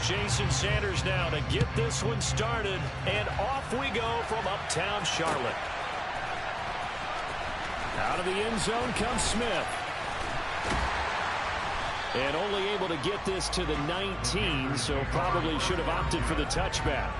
Jason Sanders now to get this one started. And off we go from uptown Charlotte. Out of the end zone comes Smith. And only able to get this to the 19, so probably should have opted for the touchback.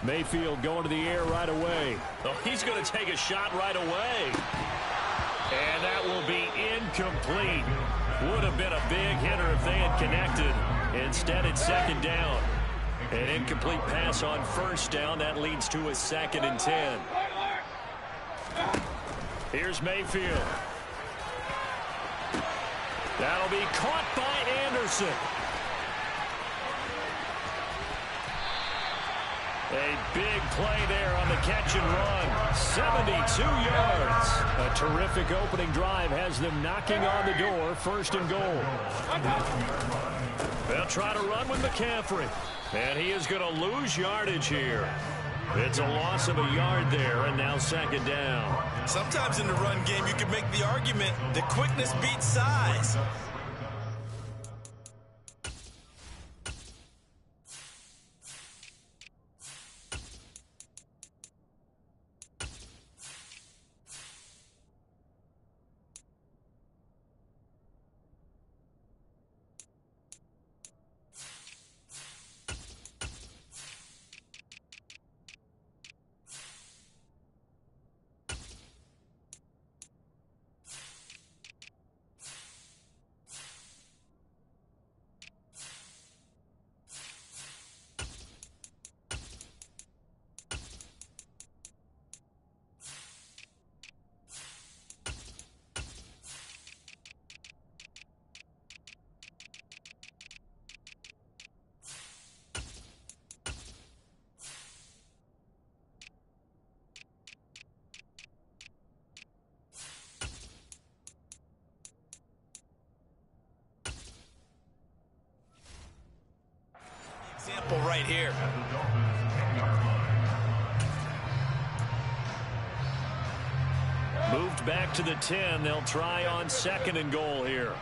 Mayfield going to the air right away. Oh, he's going to take a shot right away. And that will be incomplete. Would have been a big hitter if they had connected. Instead, it's second down. An incomplete pass on first down. That leads to a 2nd and 10. Here's Mayfield. That'll be caught by Anderson. A big play there on the catch and run. 72 yards. A terrific opening drive has them knocking on the door. 1st and goal. They'll try to run with McCaffrey. And he is going to lose yardage here. It's a loss of a yard there, and now 2nd down. Sometimes in the run game, you can make the argument that quickness beats size. Example right here. Moved back to the 10. They'll try on 2nd and goal here.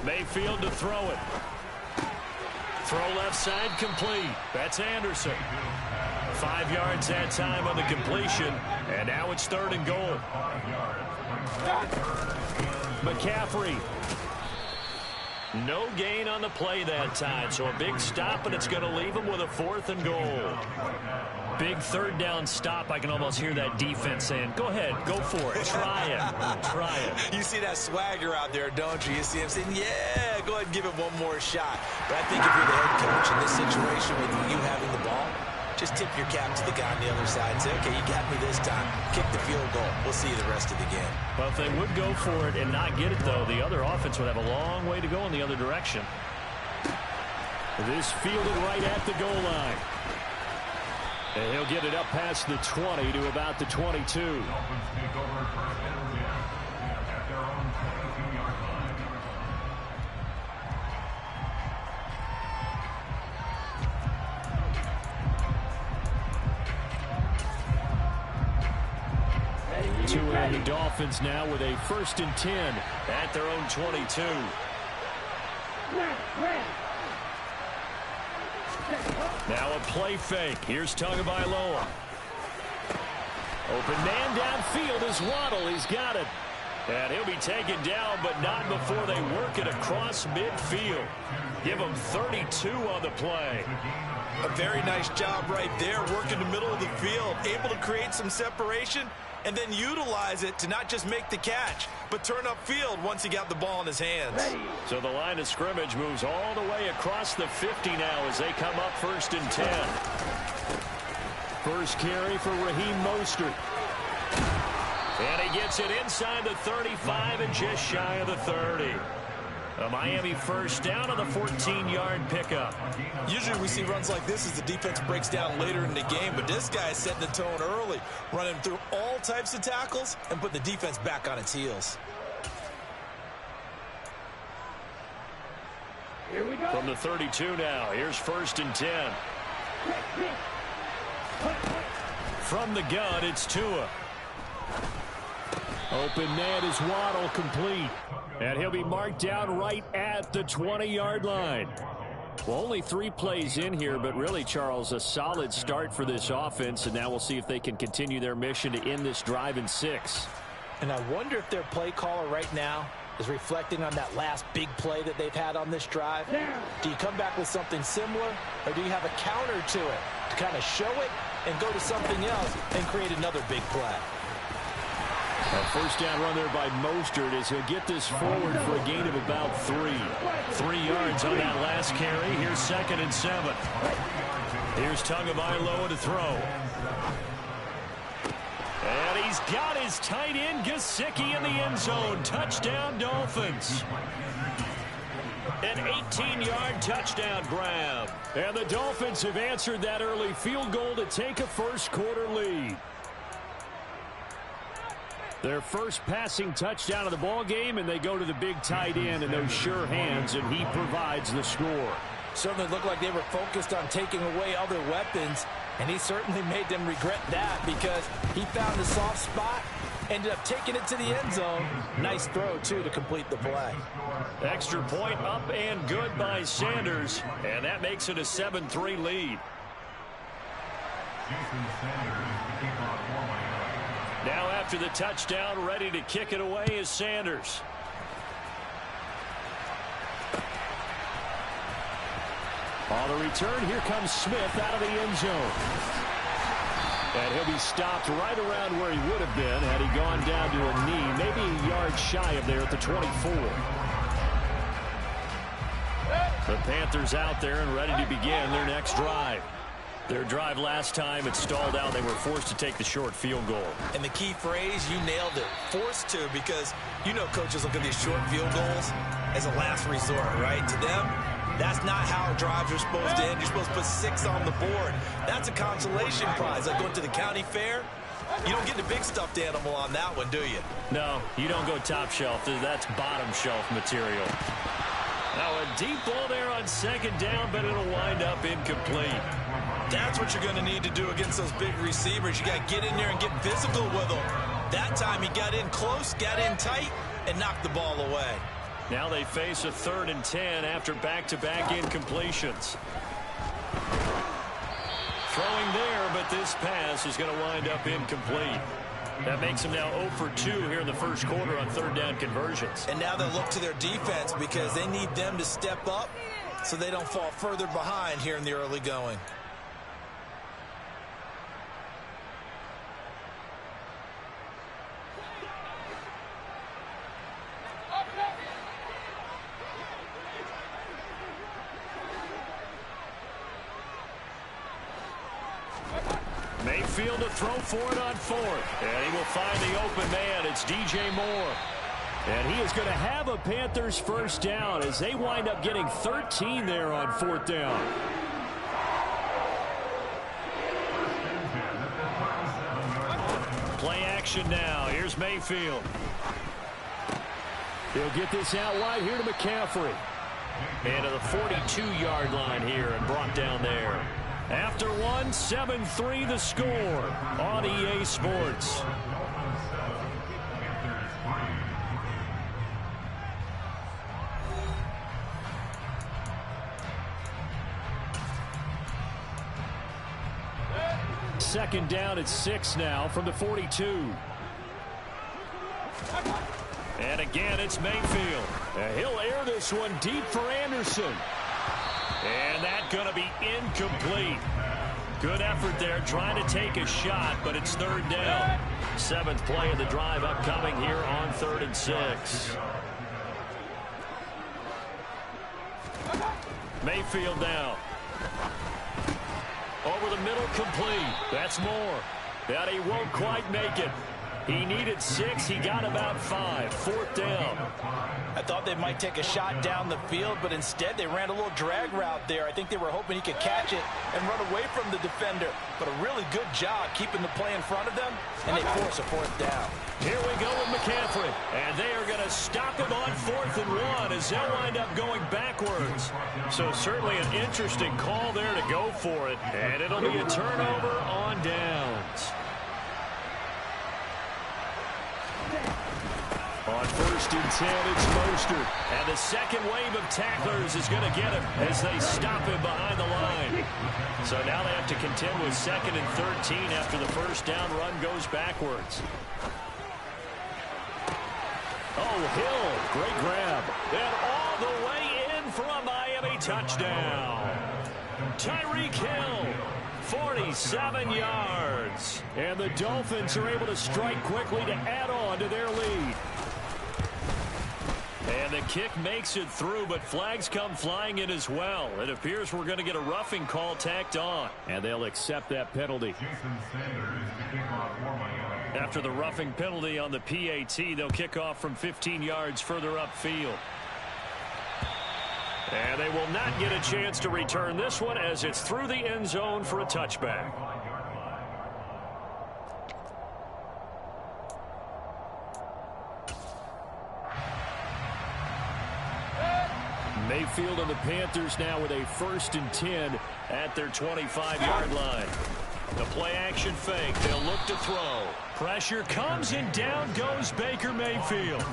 Mayfield to throw it. Throw left side complete. That's Anderson. 5 yards that time on the completion. And now it's 3rd and goal. McCaffrey. No gain on the play that time, so a big stop, and it's going to leave him with a 4th and goal. Big 3rd down stop. I can almost hear that defense saying, go ahead, go for it, try it, try it. You see that swagger out there, don't you? You see him saying, yeah, go ahead and give it one more shot. But I think if you're the head coach in this situation with you having the ball, just tip your cap to the guy on the other side and say, okay, you got me this time. Kick the field goal. We'll see you the rest of the game. Well, if they would go for it and not get it, though, the other offense would have a long way to go in the other direction. This fielded right at the goal line. And he'll get it up past the 20 to about the 22. And the Dolphins now with a 1st and 10 at their own 22. Now a play fake. Here's Tagovailoa. Open man downfield is Waddle. He's got it. And he'll be taken down, but not before they work it across midfield. Give him 32 on the play. A very nice job right there, working the middle of the field, able to create some separation, and then utilize it to not just make the catch, but turn upfield once he got the ball in his hands. So the line of scrimmage moves all the way across the 50 now as they come up 1st and 10. First carry for Raheem Mostert. And he gets it inside the 35 and just shy of the 30. A Miami first down on the 14-yard pickup. Usually we see runs like this as the defense breaks down later in the game, but this guy is setting the tone early, running through all types of tackles and putting the defense back on its heels. Here we go. From the 32 now, here's 1st and 10. From the gun, it's Tua. Open man is Waddle, complete. And he'll be marked down right at the 20-yard line. Well, only 3 plays in here, but really, Charles, a solid start for this offense. And now we'll see if they can continue their mission to end this drive in 6. And I wonder if their play caller right now is reflecting on that last big play that they've had on this drive. Do you come back with something similar, or do you have a counter to it to kind of show it and go to something else and create another big play? A first down run there by Mostert as he'll get this forward for a gain of about 3. 3 yards on that last carry. Here's 2nd and 7. Here's Tagovailoa to throw. And he's got his tight end Gesicki in the end zone. Touchdown Dolphins. An 18-yard touchdown grab. And the Dolphins have answered that early field goal to take a first-quarter lead. Their first passing touchdown of the ball game, and they go to the big tight end in those sure hands, and he provides the score. Certainly looked like they were focused on taking away other weapons, and he certainly made them regret that because he found the soft spot, ended up taking it to the end zone. Nice throw, too, to complete the play. Extra point up and good by Sanders, and that makes it a 7-3 lead. Now after the touchdown, ready to kick it away is Sanders. On the return, here comes Smith out of the end zone. And he'll be stopped right around where he would have been had he gone down to a knee, maybe a yard shy of there at the 24. The Panthers out there and ready to begin their next drive. Their drive last time, it stalled out. They were forced to take the short field goal. And the key phrase, you nailed it, forced to, because you know coaches look at these short field goals as a last resort, right? To them, that's not how drives are supposed to end. You're supposed to put 6 on the board. That's a consolation prize. Like going to the county fair, you don't get the big stuffed animal on that one, do you? No, you don't go top shelf. That's bottom shelf material. Now a deep ball there on 2nd down, but it'll wind up incomplete. That's what you're going to need to do against those big receivers. You got to get in there and get physical with them. That time he got in close, got in tight, and knocked the ball away. Now they face a 3rd and 10 after back-to-back incompletions. Throwing there, but this pass is going to wind up incomplete. That makes them now 0 for 2 here in the first quarter on 3rd down conversions. And now they'll look to their defense because they need them to step up so they don't fall further behind here in the early going. Mayfield to throw for it on 4th. And he will find the open man. It's DJ Moore. And he is going to have a Panthers first down as they wind up getting 13 there on 4th down. Play action now. Here's Mayfield. He'll get this out wide here to McCaffrey. And to the 42-yard line here and brought down there. After one, 7-3 the score on EA Sports. Second down at 6 now from the 42. And again, it's Mayfield. And he'll air this one deep for Anderson. And that's going to be incomplete. Good effort there, trying to take a shot, but it's 3rd down. 7th play of the drive upcoming here on 3rd and 6. Mayfield now. Over the middle, complete. That's Moore. That he won't quite make it. He needed 6. He got about 5. 4th down. I thought they might take a shot down the field, but instead they ran a little drag route there. I think they were hoping he could catch it and run away from the defender. But a really good job keeping the play in front of them, and they force a 4th down. Here we go with McCaffrey. And they are going to stop him on 4th and 1 as they'll wind up going backwards. So certainly an interesting call there to go for it. And it'll be a turnover on downs. On 1st and 10, it's Mostert. And the second wave of tacklers is going to get him as they stop him behind the line. So now they have to contend with 2nd and 13 after the 1st down run goes backwards. Oh, Hill, great grab. And all the way in for a Miami touchdown. Tyreek Hill, 47 yards. And the Dolphins are able to strike quickly to add on to their lead. And the kick makes it through, but flags come flying in as well. It appears we're going to get a roughing call tacked on. And they'll accept that penalty. After the roughing penalty on the PAT, they'll kick off from 15 yards further upfield. And they will not get a chance to return this one as it's through the end zone for a touchback. Mayfield and the Panthers now with a 1st and 10 at their 25-yard line. The play action fake. They'll look to throw. Pressure comes and down goes Baker Mayfield.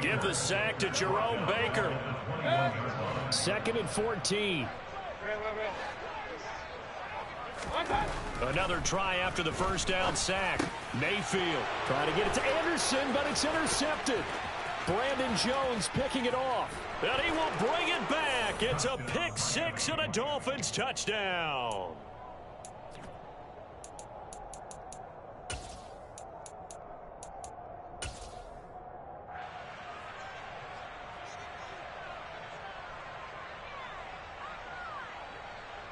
Give the sack to Jerome Baker. 2nd and 14. Another try after the 1st down sack. Mayfield trying to get it to Anderson, but it's intercepted. Brandon Jones picking it off. And he will bring it back. It's a pick 6 and a Dolphins touchdown.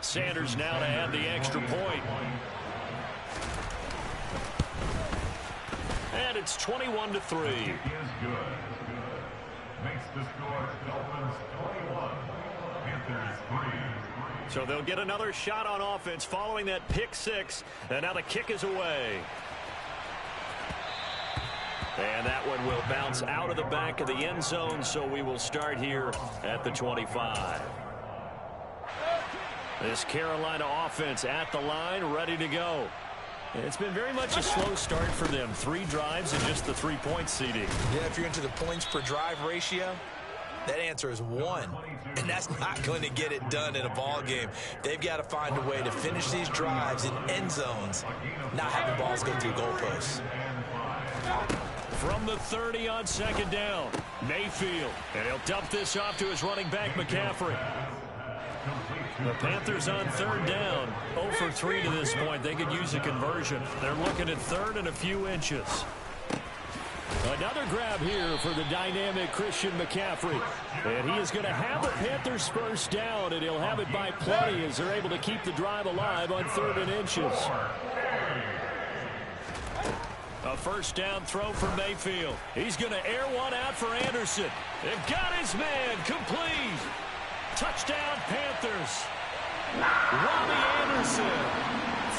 Sanders now to add the extra point. And it's 21-3. Makes the score Dolphins 21, Panthers 3. So they'll get another shot on offense following that pick 6. And now the kick is away. And that one will bounce out of the back of the end zone. So we will start here at the 25. This Carolina offense at the line, ready to go. It's been very much a slow start for them. 3 drives and just the 3-point CD. Yeah, if you're into the points per drive ratio, that answer is 1. And that's not going to get it done in a ball game. They've got to find a way to finish these drives in end zones, not having balls go through goalposts. From the 30 on 2nd down, Mayfield. And he'll dump this off to his running back, McCaffrey. The Panthers on 3rd down, 0 for 3 to this point. They could use a conversion. They're looking at 3rd and a few inches. Another grab here for the dynamic Christian McCaffrey. And he is going to have the Panthers 1st down, and he'll have it by plenty as they're able to keep the drive alive on 3rd and inches. A 1st down throw for Mayfield. He's going to air one out for Anderson. They've got his man complete. Touchdown, Panthers. Robbie Anderson,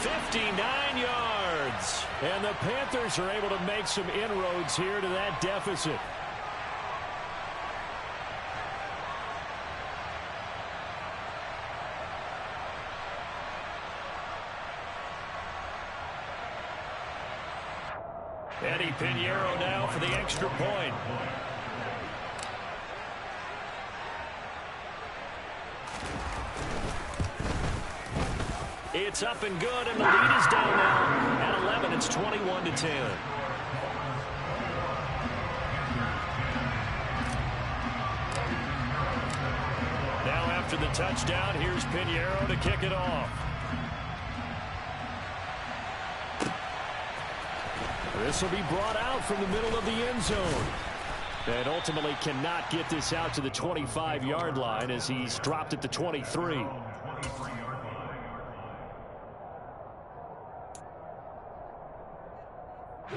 59 yards. And the Panthers are able to make some inroads here to that deficit. Eddie Pinheiro now for the extra point. It's up and good, and the lead is down now. At 11, it's 21-10. Now after the touchdown, here's Pinheiro to kick it off. This will be brought out from the middle of the end zone. And ultimately cannot get this out to the 25-yard line as he's dropped at the 23.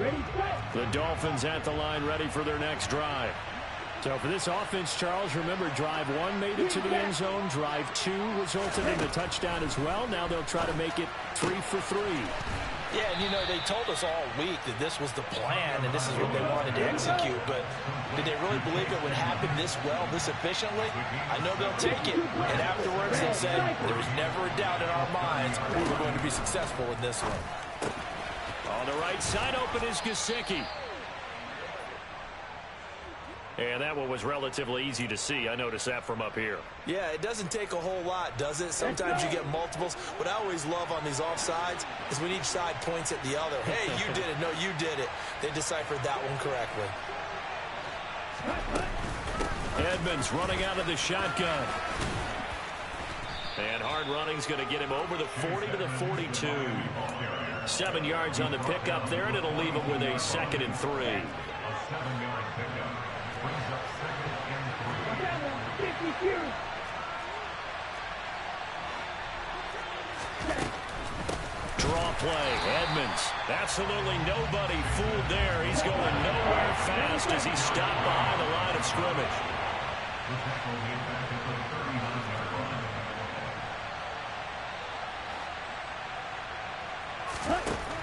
Ready, The Dolphins at the line ready for their next drive. So for this offense, Charles, remember drive 1 made it to the end zone. Drive 2 resulted in a touchdown as well. Now they'll try to make it 3 for 3. Yeah, and you know, they told us all week that this was the plan and this is what they wanted to execute. But did they really believe it would happen this well, this efficiently? I know they'll take it. And afterwards they'll say, there was never a doubt in our minds we were going to be successful in this one. On the right side open is Gesicki. And that one was relatively easy to see. I noticed that from up here. Yeah, it doesn't take a whole lot, does it? Sometimes you get multiples. What I always love on these offsides is when each side points at the other. Hey, you did it. No, you did it. They deciphered that one correctly. Edmonds running out of the shotgun. And hard running is going to get him over the 40 to the 42. 7 yards on the pickup there, and it'll leave him with a 2nd and 3. A 7-yard pickup brings up 2nd and 3. Draw play, Edmonds. Absolutely nobody fooled there. He's going nowhere fast as he stopped behind the line of scrimmage. The tackle made back at the 39-yard line.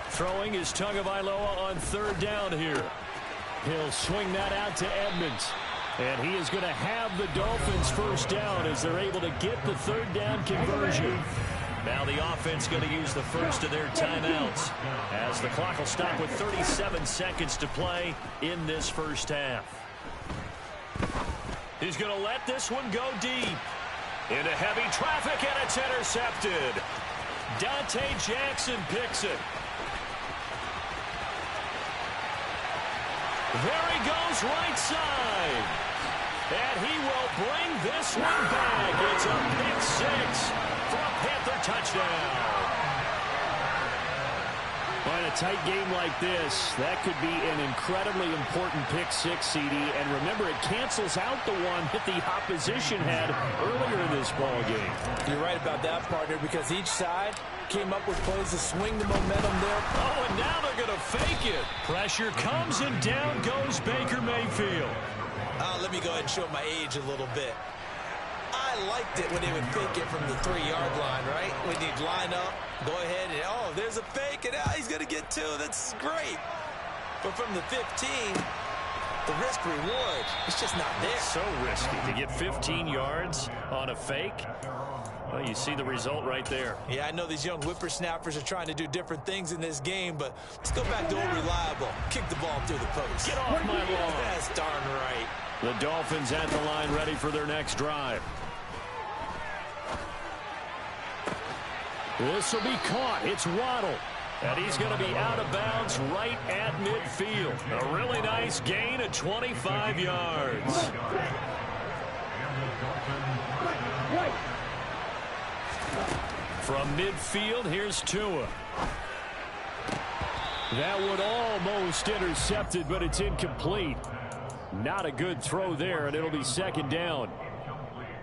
Throwing is Tagovailoa on 3rd down here. He'll swing that out to Edmonds. And he is going to have the Dolphins 1st down as they're able to get the 3rd down conversion. Now the offense going to use the first of their timeouts as the clock will stop with 37 seconds to play in this first half. He's going to let this one go deep. Into heavy traffic, and it's intercepted. Dante Jackson picks it. There he goes, right side. And he will bring this one back. It's a pick 6 for a Panther touchdown. Well, in a tight game like this, that could be an incredibly important pick 6, CD. And remember, it cancels out the one that the opposition had earlier in this ball game. You're right about that, partner, because each side came up with plays to swing the momentum there. Oh, and now they're going to fake it. Pressure comes, and down goes Baker Mayfield. Let me go ahead and show my age a little bit. I liked it when they would fake it from the 3-yard line, right? When they'd line up, go ahead, and oh, there's a fake, and he's going to get 2. That's great. But from the 15, the risk-reward, it's just not there. So risky to get 15 yards on a fake. Well, you see the result right there. Yeah, I know these young whippersnappers are trying to do different things in this game, but let's go back to old reliable. Kick the ball through the post. Get off my lawn. That's darn right. The Dolphins at the line ready for their next drive. This will be caught. It's Waddle. And he's going to be out of bounds right at midfield. A really nice gain of 25 yards. From midfield, here's Tua. That one almost intercepted, but it's incomplete. Not a good throw there, and it'll be 2nd down.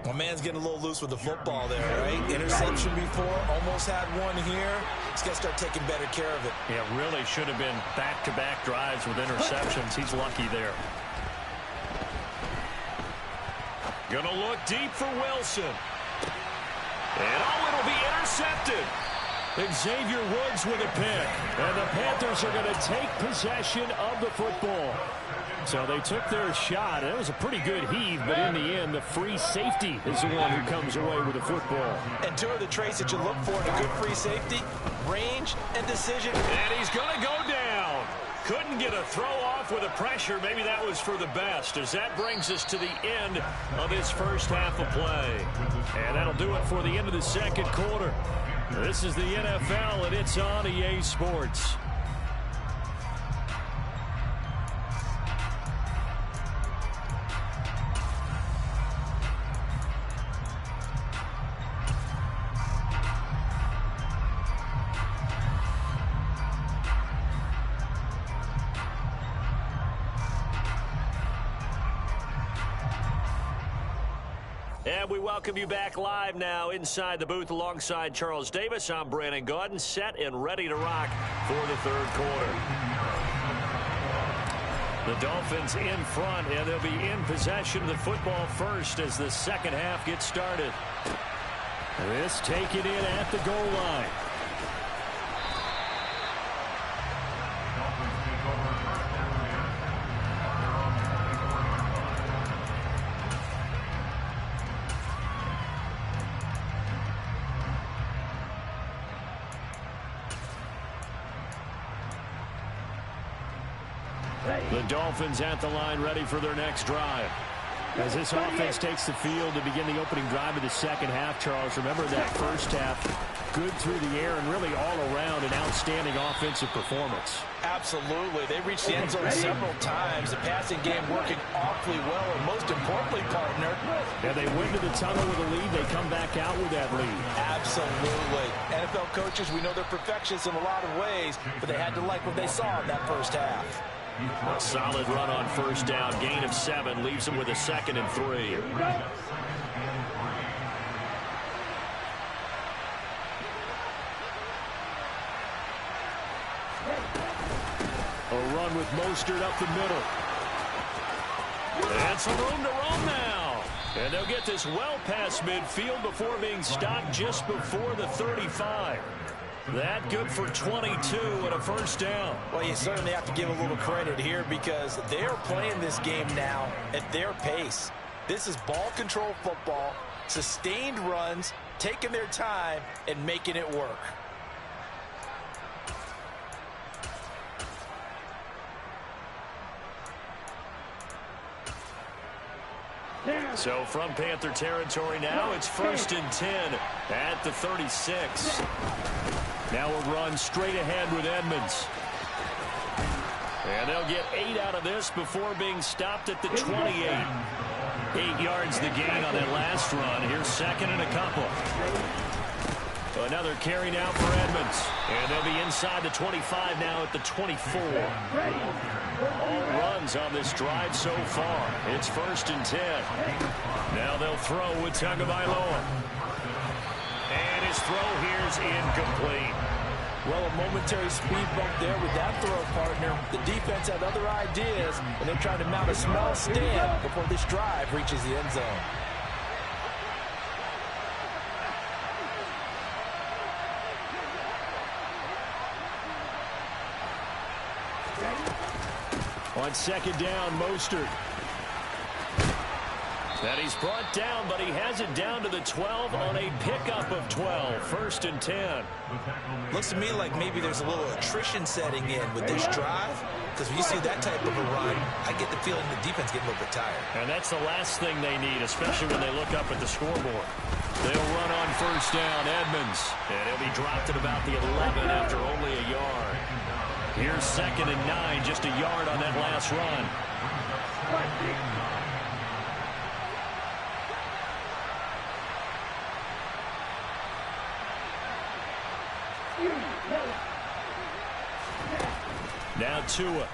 My man's getting a little loose with the football there, right? Interception before, almost had one here. He's got to start taking better care of it. Yeah, really should have been back-to-back drives with interceptions. He's lucky there. Gonna look deep for Wilson. And oh, it'll be intercepted. Xavier Woods with a pick. And the Panthers are going to take possession of the football. So they took their shot. It was a pretty good heave, but in the end, the free safety is the one who comes away with the football. And 2 of the traits that you look for in a good free safety, range and decision. And he's going to go down. Couldn't get a throw off with the pressure. Maybe that was for the best, as that brings us to the end of his first half of play. And that'll do it for the end of the 2nd quarter. This is the NFL, and it's on EA Sports. And we welcome you back live now inside the booth alongside Charles Davis. I'm Brandon Gaudin, set and ready to rock for the 3rd quarter. The Dolphins in front, and they'll be in possession of the football first as the second half gets started. This taken in at the goal line. The Dolphins at the line, ready for their next drive. As this offense takes the field to begin the opening drive of the second half, Charles, remember that first half, good through the air and really all around an outstanding offensive performance. Absolutely. They reached the end zone several times. The passing game working awfully well, and most importantly, partner. Yeah, they went to the tunnel with a lead. They come back out with that lead. Absolutely. NFL coaches, we know they're perfectionists in a lot of ways, but they had to like what they saw in that first half. A solid run on first down. Gain of 7 leaves them with a 2nd and 3. A run with Mostert up the middle. And some room to roam now. And they'll get this well past midfield before being stopped just before the 35. That good for 22 and a first down. Well, you certainly have to give a little credit here because they're playing this game now at their pace. This is ball control football, sustained runs, taking their time, and making it work. So from Panther territory now, it's 1st and 10 at the 36. Now a run straight ahead with Edmonds. And they'll get 8 out of this before being stopped at the 28. 8 yards the gain on that last run. Here's 2nd and a couple. Another carry now for Edmonds. And they'll be inside the 25 now at the 24. All runs on this drive so far. It's 1st and 10. Now they'll throw with Tagovailoa. And his throw here's incomplete. Well, a momentary speed bump there with that throw, partner. The defense had other ideas, and they're trying to mount a small stand before this drive reaches the end zone. On 2nd down, Mostert. And he's brought down, but he has it down to the 12 on a pickup of 12. 1st and 10. Looks to me like maybe there's a little attrition setting in with this drive. Because when you see that type of a run, I get the feeling the defense getting a little bit tired. And that's the last thing they need, especially when they look up at the scoreboard. They'll run on 1st down, Edmonds. And he'll be dropped at about the 11 after only a yard. Here's 2nd and 9, just a yard on that last run. Now Tua.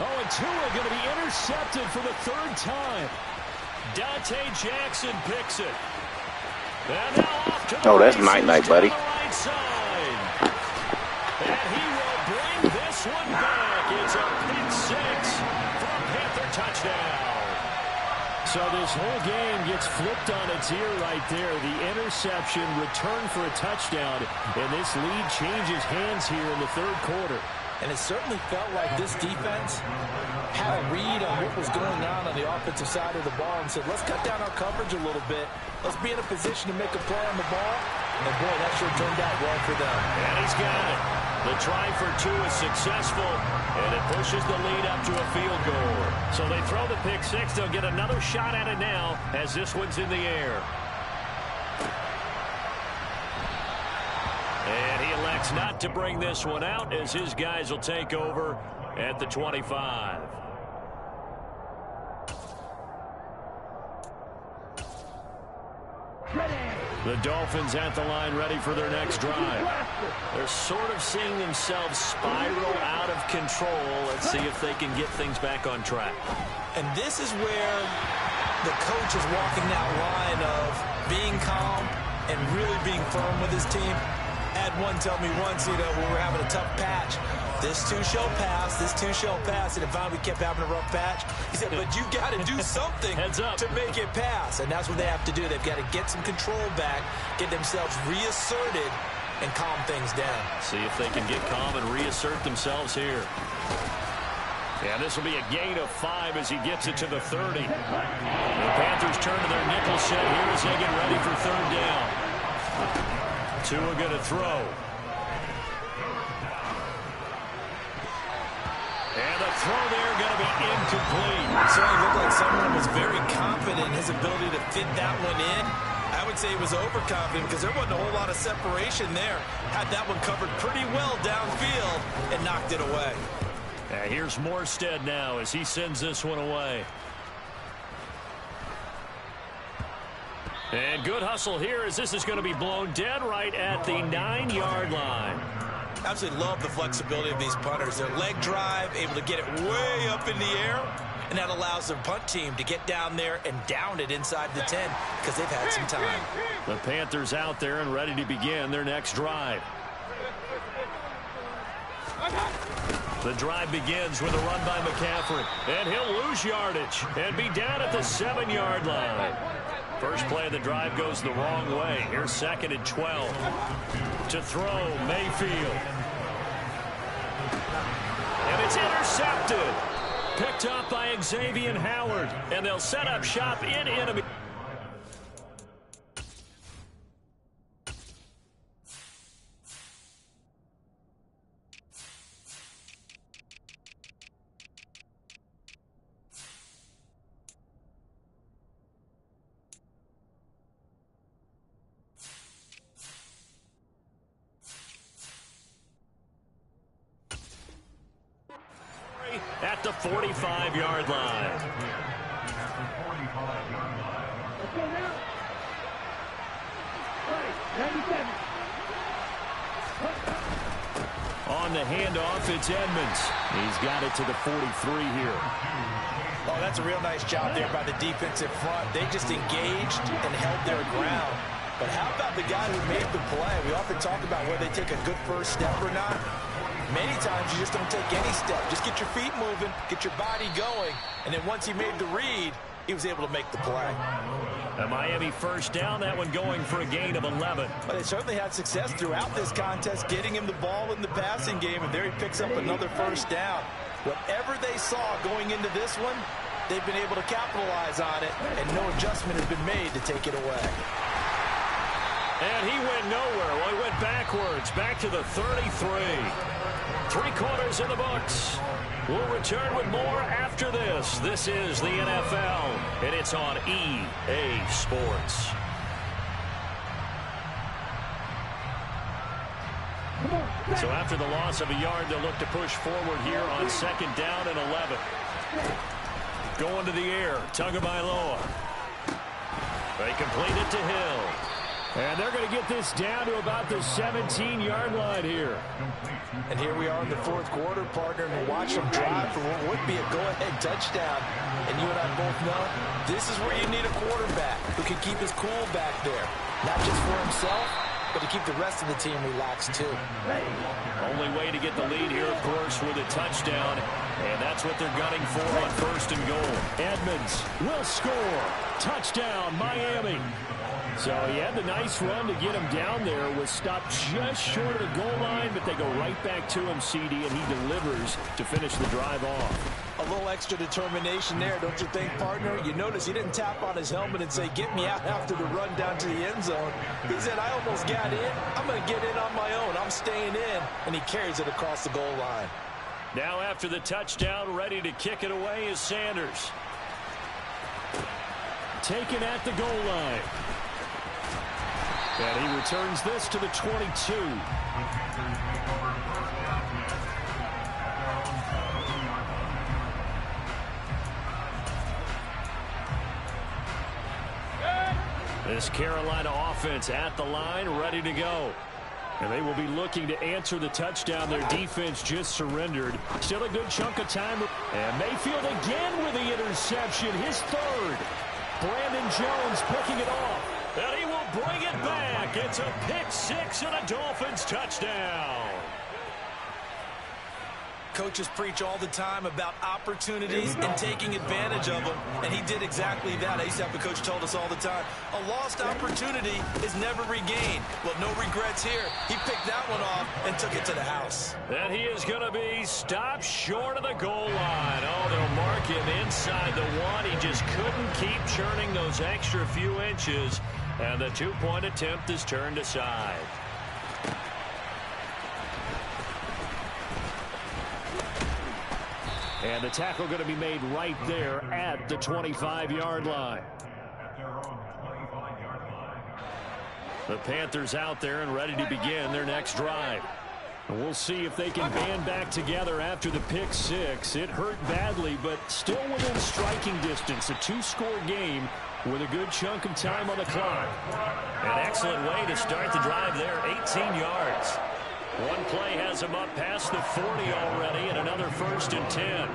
Oh, and Tua going to be intercepted for the 3rd time. Dante Jackson picks it. And now off to the that's night-night, buddy. Right side. And he will bring this one back. It's a pick 6 for a Panther touchdown. So this whole game gets flipped on its ear right there. The interception, return for a touchdown, and this lead changes hands here in the 3rd quarter. And it certainly felt like this defense had a read on what was going on the offensive side of the ball and said, let's cut down our coverage a little bit. Let's be in a position to make a play on the ball. And boy, that sure turned out well for them. And he's got it. The try for 2 is successful, and it pushes the lead up to a field goal. So they throw the pick 6. They'll get another shot at it now as this one's in the air. And he elects not to bring this one out as his guys will take over at the 25. The Dolphins at the line ready for their next drive. They're sort of seeing themselves spiral out of control. Let's see if they can get things back on track. And this is where the coach is walking that line of being calm and really being firm with his team. I had one tell me once, when we were having a tough patch, This too shall pass. This too shall pass. And if finally we kept having a rough patch, he said, but you got to do something to make it pass. And that's what they have to do. They've got to get some control back, get themselves reasserted, and calm things down. See if they can get calm and reassert themselves here. And this will be a gain of 5 as he gets it to the 30. The Panthers turn to their nickel set here as they get ready for third down. Tua going to throw. And the throw there going to be incomplete. It certainly looked like someone was very confident in his ability to fit that one in. I would say he was overconfident because there wasn't a whole lot of separation there. Had that one covered pretty well downfield and knocked it away. Here's Morstead now as he sends this one away. And good hustle here as this is going to be blown dead right at the 9-yard line. Absolutely love the flexibility of these punters. Their leg drive, able to get it way up in the air, and that allows their punt team to get down there and down it inside the 10 because they've had some time. The Panthers out there and ready to begin their next drive. The drive begins with a run by McCaffrey, and he'll lose yardage and be down at the 7-yard line. First play of the drive goes the wrong way. Here's 2nd and 12. To throw, Mayfield. And it's intercepted. Picked up by Xavier Howard, and they'll set up shop in enemy. At the 45-yard line. On the handoff, it's Edmonds. He's got it to the 43 here. Oh, that's a real nice job there by the defensive front. They just engaged and held their ground. But how about the guy who made the play? We often talk about whether they take a good first step or not. Many times you just don't take any step. Just get your feet moving, get your body going, and then once he made the read, he was able to make the play. A Miami first down, that one going for a gain of 11. But they certainly had success throughout this contest, getting him the ball in the passing game, and there he picks up another first down. Whatever they saw going into this one, they've been able to capitalize on it, and no adjustment has been made to take it away. And he went nowhere. Well, he went backwards, back to the 33. 3 quarters in the books. We'll return with more after this. This is the NFL, and it's on EA Sports. So after the loss of a yard, they'll look to push forward here on 2nd down and 11. Going to the air, Tagovailoa. They complete it to Hill. And they're going to get this down to about the 17-yard line here. And here we are in the 4th quarter, partner, and we'll watch them drive for what would be a go-ahead touchdown. And you and I both know this is where you need a quarterback who can keep his cool back there. Not just for himself, but to keep the rest of the team relaxed too. Only way to get the lead here, of course, with a touchdown. And that's what they're gunning for on 1st and goal. Edmonds will score. Touchdown, Miami. So he had the nice run to get him down there, was stopped just short of the goal line, but they go right back to him, CD, and he delivers to finish the drive off. A little extra determination there, don't you think, partner? You notice he didn't tap on his helmet and say, get me out after the run down to the end zone. He said, I almost got in. I'm going to get in on my own. I'm staying in. And he carries it across the goal line. Now after the touchdown, ready to kick it away is Sanders. Taken at the goal line. And he returns this to the 22. This Carolina offense at the line, ready to go. And they will be looking to answer the touchdown. Their defense just surrendered. Still a good chunk of time. And Mayfield again with the interception, his 3rd. Brandon Jones picking it off. And he will bring it back. It's a pick 6 and a Dolphins touchdown. coaches preach all the time about opportunities and taking advantage of them, and he did exactly that. I used to have a coach told us all the time, a lost opportunity is never regained. Well, no regrets here. He picked that one off and took it to the house. And he is going to be stopped short of the goal line. Oh, they'll mark him inside the one. He just couldn't keep churning those extra few inches, and the two-point attempt is turned aside. And the tackle going to be made right there at the 25-yard line. The Panthers out there and ready to begin their next drive. And we'll see if they can band back together after the pick six. It hurt badly, but still within striking distance. A two-score game with a good chunk of time on the clock. An excellent way to start the drive there, 18 yards. One play has him up past the 40 already, and another 1st and 10.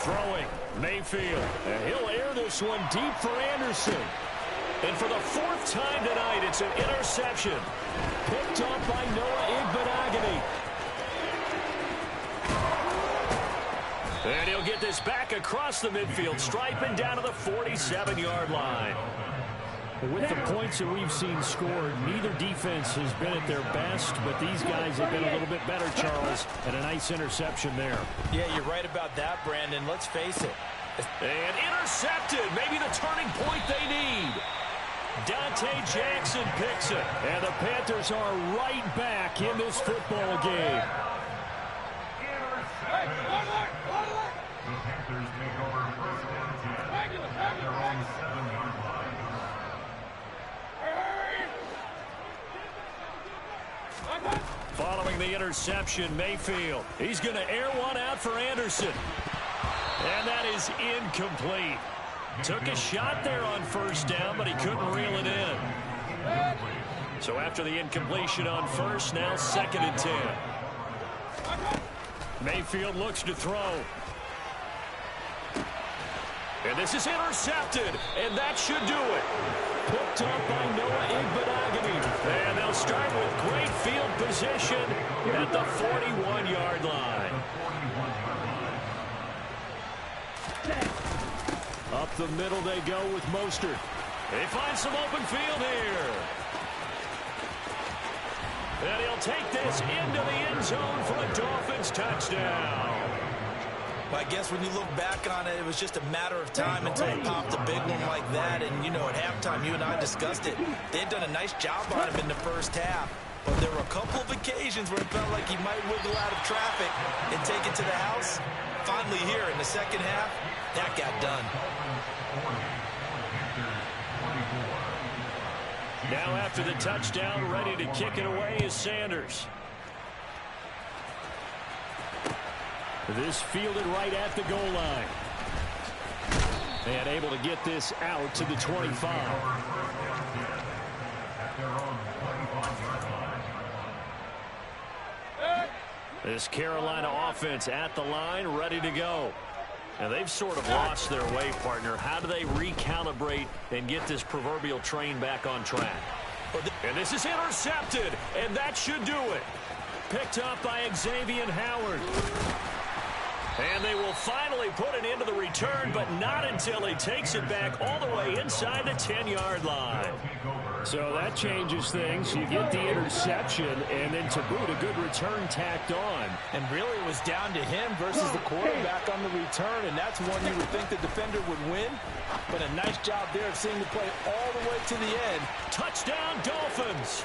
Throwing, Mayfield. And he'll air this one deep for Anderson. And for the 4th time tonight, it's an interception. Picked up by Noah Igbenogany. And he'll get this back across the midfield stripe and down to the 47-yard line. With the points that we've seen scored, neither defense has been at their best, but these guys have been a little bit better, Charles, and a nice interception there. Yeah, you're right about that, Brandon. Let's face it. And intercepted. Maybe the turning point they need. Dante Jackson picks it. And the Panthers are right back in this football game. The Panthers take over 1st and 10 at their own 7-yard line. Following the interception, Mayfield. He's going to air one out for Anderson. And that is incomplete. Took a shot there on 1st down, but he couldn't reel it in. So after the incompletion on 1st, now 2nd and 10. Mayfield looks to throw. And this is intercepted, and that should do it. Picked up by Noah Igbenogany. And they'll start with great field position at the 41-yard line. Up the middle they go with Mostert. They find some open field here. And he'll take this into the end zone for a Dolphins touchdown. Well, I guess when you look back on it, it was just a matter of time until he popped a big one like that. And, you know, at halftime, you and I discussed it. They had done a nice job on him in the 1st half. But there were a couple of occasions where it felt like he might wiggle out of traffic and take it to the house. Finally here in the 2nd half, that got done. Now after the touchdown, ready to kick it away is Sanders. This fielded right at the goal line. And able to get this out to the 25. This Carolina offense at the line, ready to go. And they've sort of lost their way, partner. How do they recalibrate and get this proverbial train back on track? And this is intercepted, and that should do it. Picked up by Xavier Howard. And they will finally put an end to the return, but not until he takes it back all the way inside the 10-yard line. So that changes things. You get the interception, and then to boot, a good return tacked on. And really it was down to him versus the quarterback on the return, and that's one you would think the defender would win. But a nice job there of seeing the play all the way to the end. Touchdown, Dolphins!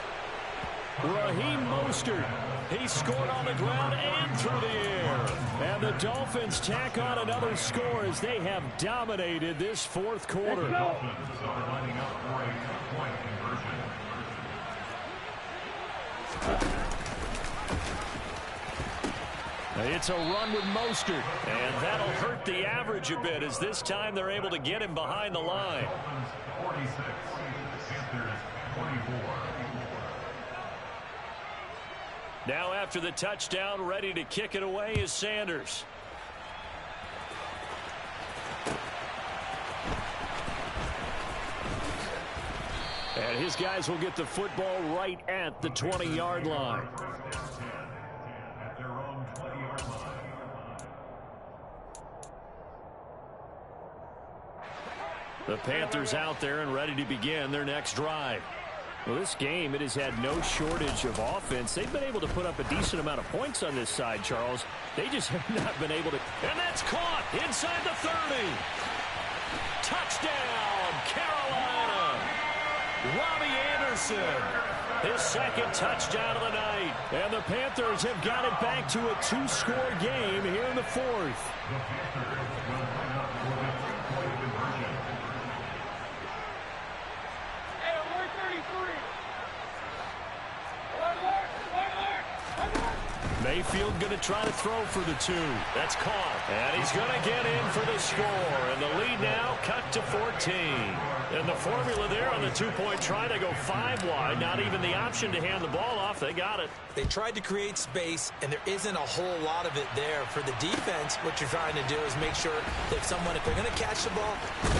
Raheem Mostert. He scored on the ground and through the air. And the Dolphins tack on another score as they have dominated this 4th quarter. The Dolphins are lining up for a two-point conversion. It's a run with Mostert. And that'll hurt the average a bit as this time they're able to get him behind the line. Dolphins 46, Panthers 24. Now after the touchdown, ready to kick it away is Sanders. And his guys will get the football right at the 20-yard line. At their own 20-yard line. The Panthers out there and ready to begin their next drive. Well, this game, it has had no shortage of offense. They've been able to put up a decent amount of points on this side, Charles. They just have not been able to. And that's caught inside the 30. Touchdown, Carolina. Robbie Anderson, his second touchdown of the night. And the Panthers have got it back to a 2-score game here in the fourth. Mayfield going to try to throw for the 2. That's caught. And he's going to get in for the score. And the lead now cut to 14. And the formula there on the 2-point try to go 5 wide. Not even the option to hand the ball off. They got it. They tried to create space, and there isn't a whole lot of it there. For the defense, what you're trying to do is make sure that if they're going to catch the ball,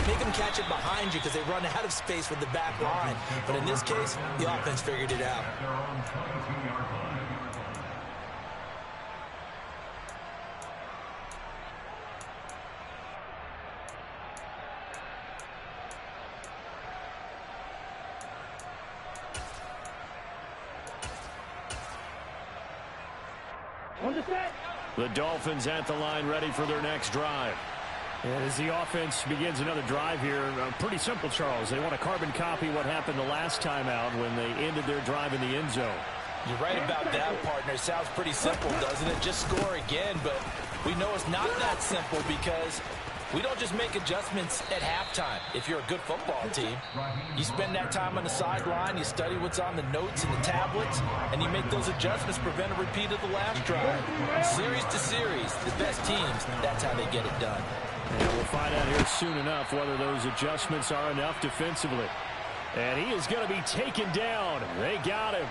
make them catch it behind you because they run out of space with the back line. But in this case, the offense figured it out. The Dolphins at the line ready for their next drive. And as the offense begins another drive here, pretty simple, Charles. They want to carbon copy what happened the last time out when they ended their drive in the end zone. You're right about that, partner. Sounds pretty simple, doesn't it? Just score again, but we know it's not that simple because we don't just make adjustments at halftime. If you're a good football team, you spend that time on the sideline, you study what's on the notes and the tablets, and you make those adjustments, prevent a repeat of the last drive. Series to series, the best teams, that's how they get it done. And we'll find out here soon enough whether those adjustments are enough defensively. And he is going to be taken down. They got him.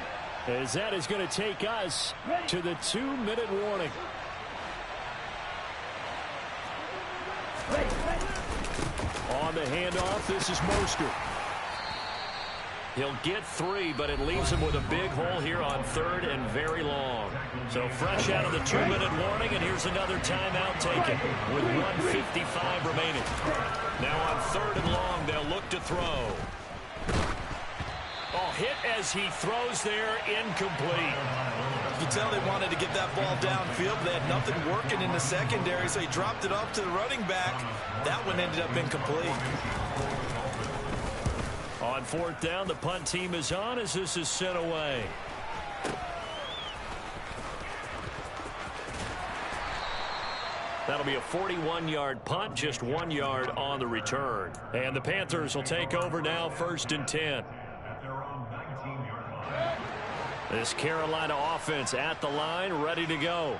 As that is going to take us to the 2-minute warning. On the handoff, this is Mostert. He'll get 3, but it leaves him with a big hole here on 3rd and very long. So fresh out of the 2-minute warning, and here's another timeout taken with 1:55 remaining. Now on 3rd and long, they'll look to throw. Oh, hit as he throws there, incomplete. You can tell they wanted to get that ball downfield. They had nothing working in the secondary, so he dropped it off to the running back. That one ended up incomplete. On 4th down, the punt team is on as this is sent away. That'll be a 41-yard punt, just 1 yard on the return. And the Panthers will take over now, 1st and 10. This Carolina offense at the line, ready to go.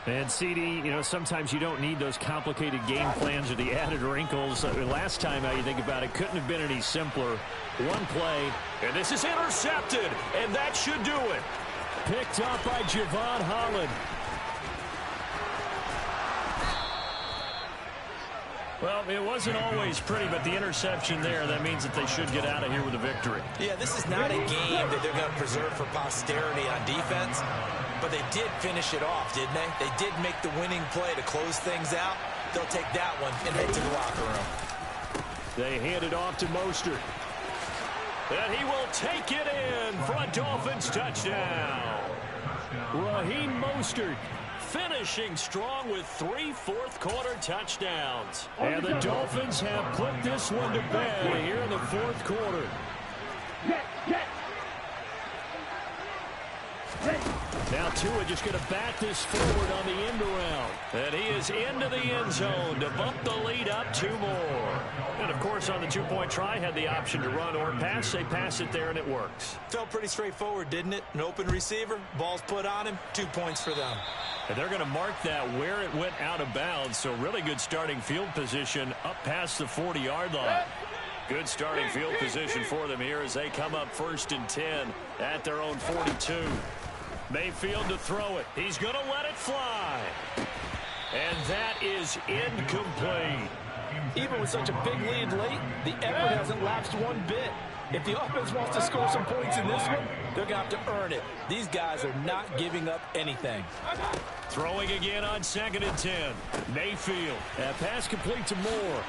And CD, you know, sometimes you don't need those complicated game plans or the added wrinkles. Last time out, you think about it, couldn't have been any simpler. One play. And this is intercepted, and that should do it. Picked up by Javon Holland. Well, it wasn't always pretty, but the interception there, that means that they should get out of here with a victory. Yeah, this is not a game that they're going to preserve for posterity on defense, but they did finish it off, didn't they? They did make the winning play to close things out. They'll take that one and head to the locker room. They hand it off to Mostert. And he will take it in for a Dolphins touchdown. Raheem Mostert finishing strong with 3 fourth-quarter touchdowns. And the Dolphins have put this one to bed here in the 4th quarter. Now Tua just going to bat this forward on the end around. And he is into the end zone to bump the lead up 2 more. And, of course, on the 2-point try, had the option to run or pass. They pass it there, and it works. Felt pretty straightforward, didn't it? An open receiver, ball's put on him, 2 points for them. And they're going to mark that where it went out of bounds. So really good starting field position up past the 40-yard line. Good starting field position for them here as they come up 1st and 10 at their own 42. Mayfield to throw it. He's going to let it fly. And that is incomplete. Even with such a big lead late, the effort hasn't lapsed one bit. If the offense wants to score some points in this one, they're going to have to earn it. These guys are not giving up anything. Throwing again on 2nd and 10. Mayfield. That pass complete to Moore.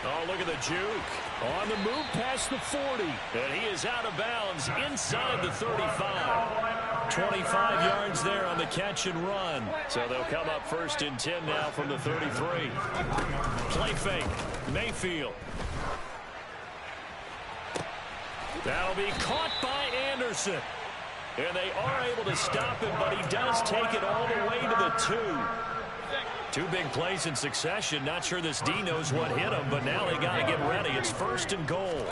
Oh, look at the juke. On the move past the 40. And he is out of bounds inside the 35. 25 yards there on the catch and run. So they'll come up 1st and 10 now from the 33. Play fake. Mayfield. That'll be caught by Anderson. And they are able to stop him, but he does take it all the way to the 2. 2 big plays in succession. Not sure this D knows what hit him, but now they got to get ready. It's 1st and goal.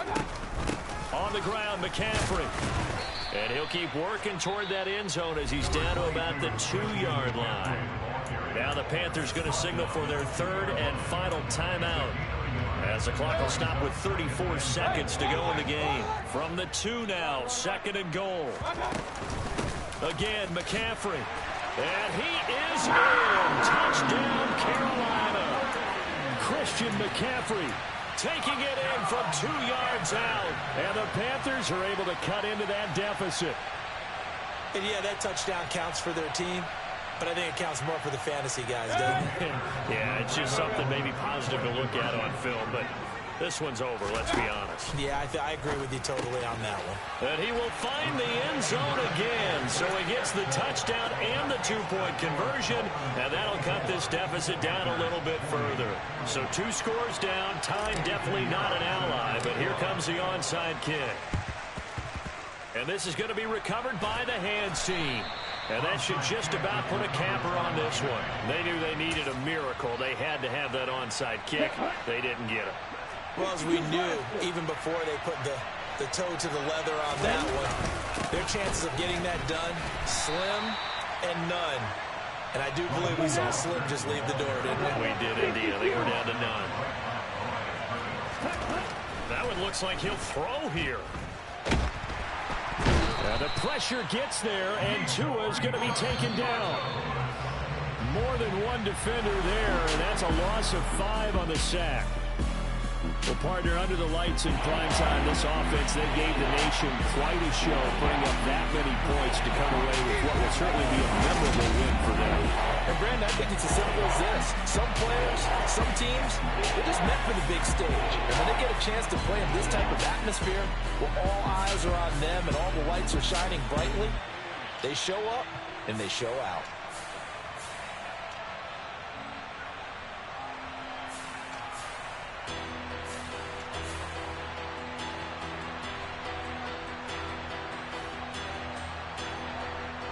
On the ground, McCaffrey. And he'll keep working toward that end zone as he's down to about the 2-yard line. Now the Panthers going to signal for their 3rd and final timeout, as the clock will stop with 34 seconds to go in the game. From the 2 now, 2nd and goal. Again, McCaffrey. And he is in. Touchdown, Carolina. Christian McCaffrey taking it in from 2 yards out. And the Panthers are able to cut into that deficit. And yeah, that touchdown counts for their team, but I think it counts more for the fantasy guys, doesn't it? Yeah, it's just something maybe positive to look at on film, but this one's over, let's be honest. Yeah, I agree with you totally on that one. And he will find the end zone again, so he gets the touchdown and the 2-point conversion, and that'll cut this deficit down a little bit further. So 2 scores down, time definitely not an ally, but here comes the onside kick. And this is going to be recovered by the hands team. And that should just about put a capper on this one. They knew they needed a miracle. They had to have that onside kick. They didn't get it. Well, as we knew, even before they put the toe to the leather on that one, their chances of getting that done, slim and none. And I do believe we saw Slim just leave the door, didn't we? We did indeed. I think we're down to none. That one looks like he'll throw here. The pressure gets there, and Tua's going to be taken down. More than one defender there, and that's a loss of 5 on the sack. Well, partner, under the lights in prime time, this offense, they gave the nation quite a show, putting up that many points to come away with what will certainly be a memorable win for them. And, Brandon, I think it's as simple as this. Some players, some teams, they're just meant for the big stage. And when they get a chance to play in this type of atmosphere, where all eyes are on them and all the lights are shining brightly, they show up and they show out.